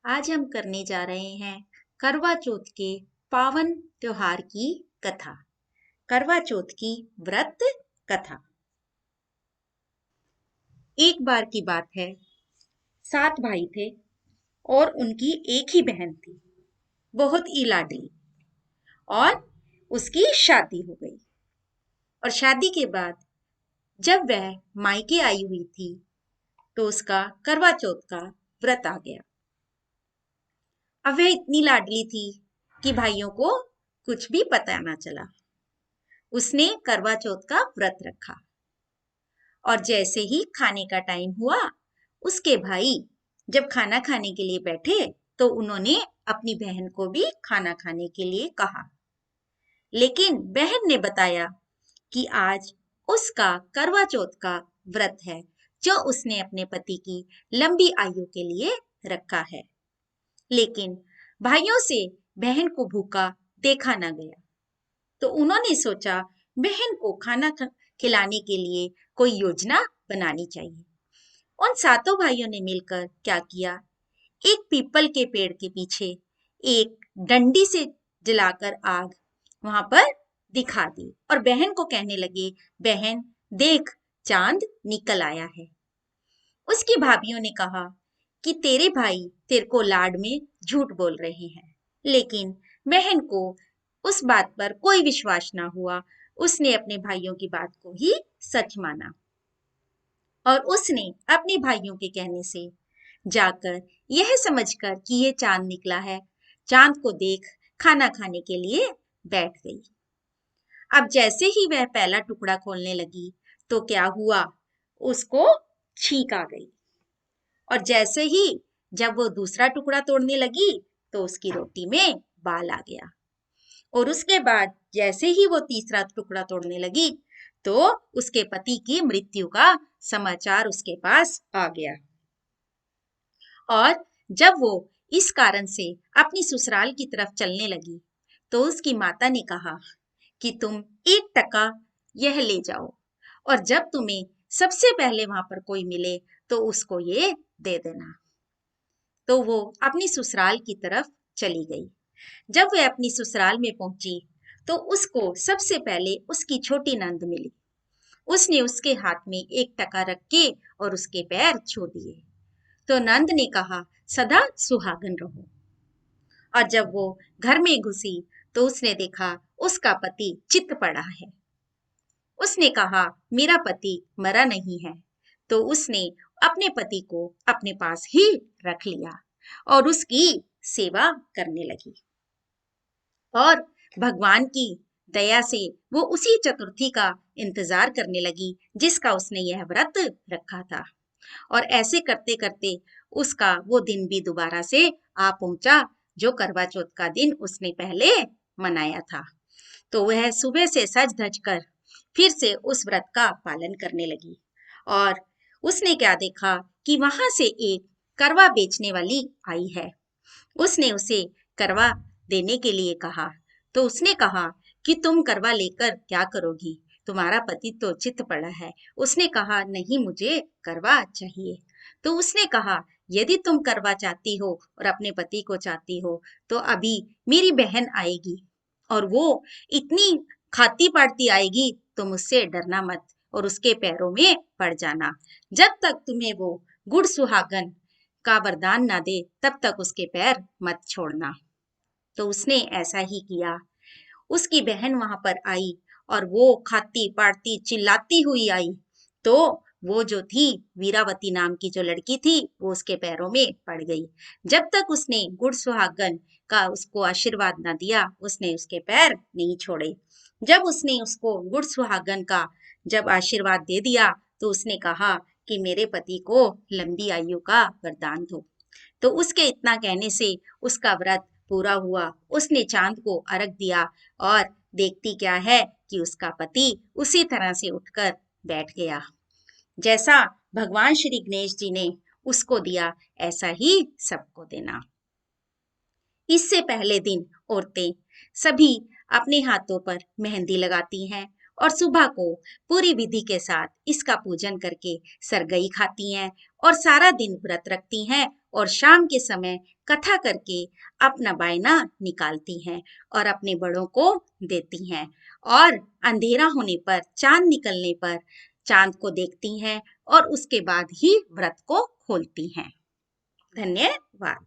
आज हम करने जा रहे हैं करवा चौथ के पावन त्योहार की कथा। करवा चौथ की व्रत कथा। एक बार की बात है, 7 भाई थे और उनकी एक ही बहन थी, बहुत ही लाडली। और उसकी शादी हो गई। और शादी के बाद जब वह मायके आई हुई थी तो उसका करवा चौथ का व्रत आ गया। अब वह इतनी लाडली थी कि भाइयों को कुछ भी पता ना चला। उसने करवा चौथ का व्रत रखा और जैसे ही खाने का टाइम हुआ, उसके भाई जब खाना खाने के लिए बैठे तो उन्होंने अपनी बहन को भी खाना खाने के लिए कहा। लेकिन बहन ने बताया कि आज उसका करवा चौथ का व्रत है, जो उसने अपने पति की लंबी आयु के लिए रखा है। लेकिन भाइयों से बहन को भूखा देखा ना गया, तो उन्होंने सोचा बहन को खाना खिलाने के लिए कोई योजना बनानी चाहिए। उन 7 भाइयों ने मिलकर क्या किया, एक पीपल के पेड़ के पीछे एक डंडी से जलाकर आग वहां पर दिखा दी और बहन को कहने लगे, बहन देख, चांद निकल आया है। उसकी भाभीियों ने कहा कि तेरे भाई तेरे को लाड में झूठ बोल रहे हैं। लेकिन बहन को उस बात पर कोई विश्वास ना हुआ। उसने अपने भाइयों की बात को ही सच माना और उसने अपने भाइयों के कहने से जाकर यह समझकर कि ये चांद निकला है, चांद को देख खाना खाने के लिए बैठ गई। अब जैसे ही वह पहला टुकड़ा खोलने लगी तो क्या हुआ, उसको छींक आ गई। और जैसे ही जब वो दूसरा टुकड़ा तोड़ने लगी तो उसकी रोटी में बाल आ गया। और उसके बाद जैसे ही वो तीसरा टुकड़ा तोड़ने लगी तो उसके पति की मृत्यु का समाचार उसके पास आ गया। और जब वो इस कारण से अपनी ससुराल की तरफ चलने लगी तो उसकी माता ने कहा कि तुम 1 टका यह ले जाओ और जब तुम्हें सबसे पहले वहां पर कोई मिले तो उसको ये दे देना। तो वो अपनी ससुराल की तरफ चली गई। जब वह अपनी ससुराल में पहुंची तो उसको सबसे पहले उसकी छोटी नंद मिली। उसने उसके हाथ में 1 टका रख के और उसके पैर छू दिए। तो नंद ने कहा, सदा सुहागन रहो। और जब वो घर में घुसी तो उसने देखा उसका पति चित पड़ा है। उसने कहा, मेरा पति मरा नहीं है। तो उसने अपने पति को अपने पास ही रख लिया और उसकी सेवा करने लगी। और भगवान की दया से वो उसी चतुर्थी का इंतजार करने लगी जिसका उसने यह व्रत रखा था। और ऐसे करते करते उसका वो दिन भी दोबारा से आ पहुंचा जो करवा चौथ का दिन उसने पहले मनाया था। तो वह सुबह से सज धज कर फिर से उस व्रत का पालन करने लगी। और उसने क्या देखा कि वहां से एक करवा बेचने वाली आई है। उसने उसे करवा देने के लिए कहा। तो उसने कहा कि तुम करवा लेकर क्या करोगी, तुम्हारा पति तो चित पड़ा है। उसने कहा, नहीं, मुझे करवा चाहिए। तो उसने कहा, यदि तुम करवा चाहती हो और अपने पति को चाहती हो तो अभी मेरी बहन आएगी और वो इतनी खाती पाड़ती आएगी, तुम उससे डरना मत और उसके पैरों में पड़ जाना। जब तक तुम्हें वो गुड़ सुहागन का वरदान ना दे तब तक उसके पैर मत छोड़ना। तो उसने ऐसा ही किया। उसकी बहन वहां पर आई और वो खाती पाड़ती चिल्लाती हुई आई। तो वो जो थी वीरावती नाम की जो लड़की थी वो उसके पैरों में पड़ गई। जब तक उसने गुड़ सुहागन का उसको आशीर्वाद ना दिया उसने उसके पैर नहीं छोड़े। जब उसने उसको गुड़ सुहागन का जब आशीर्वाद दे दिया तो उसने कहा कि मेरे पति को लंबी आयु का वरदान दो। तो उसके इतना कहने से उसका व्रत पूरा हुआ। उसने चांद को अर्घ दिया और देखती क्या है कि उसका पति उसी तरह से उठकर बैठ गया। जैसा भगवान श्री गणेश जी ने उसको दिया ऐसा ही सबको देना। इससे पहले दिन औरतें सभी अपने हाथों पर मेहंदी लगाती हैं और सुबह को पूरी विधि के साथ इसका पूजन करके सरगई खाती हैं और सारा दिन व्रत रखती हैं और शाम के समय कथा करके अपना बायना निकालती हैं और अपने बड़ों को देती हैं और अंधेरा होने पर चांद निकलने पर चांद को देखती हैं और उसके बाद ही व्रत को खोलती हैं। धन्यवाद।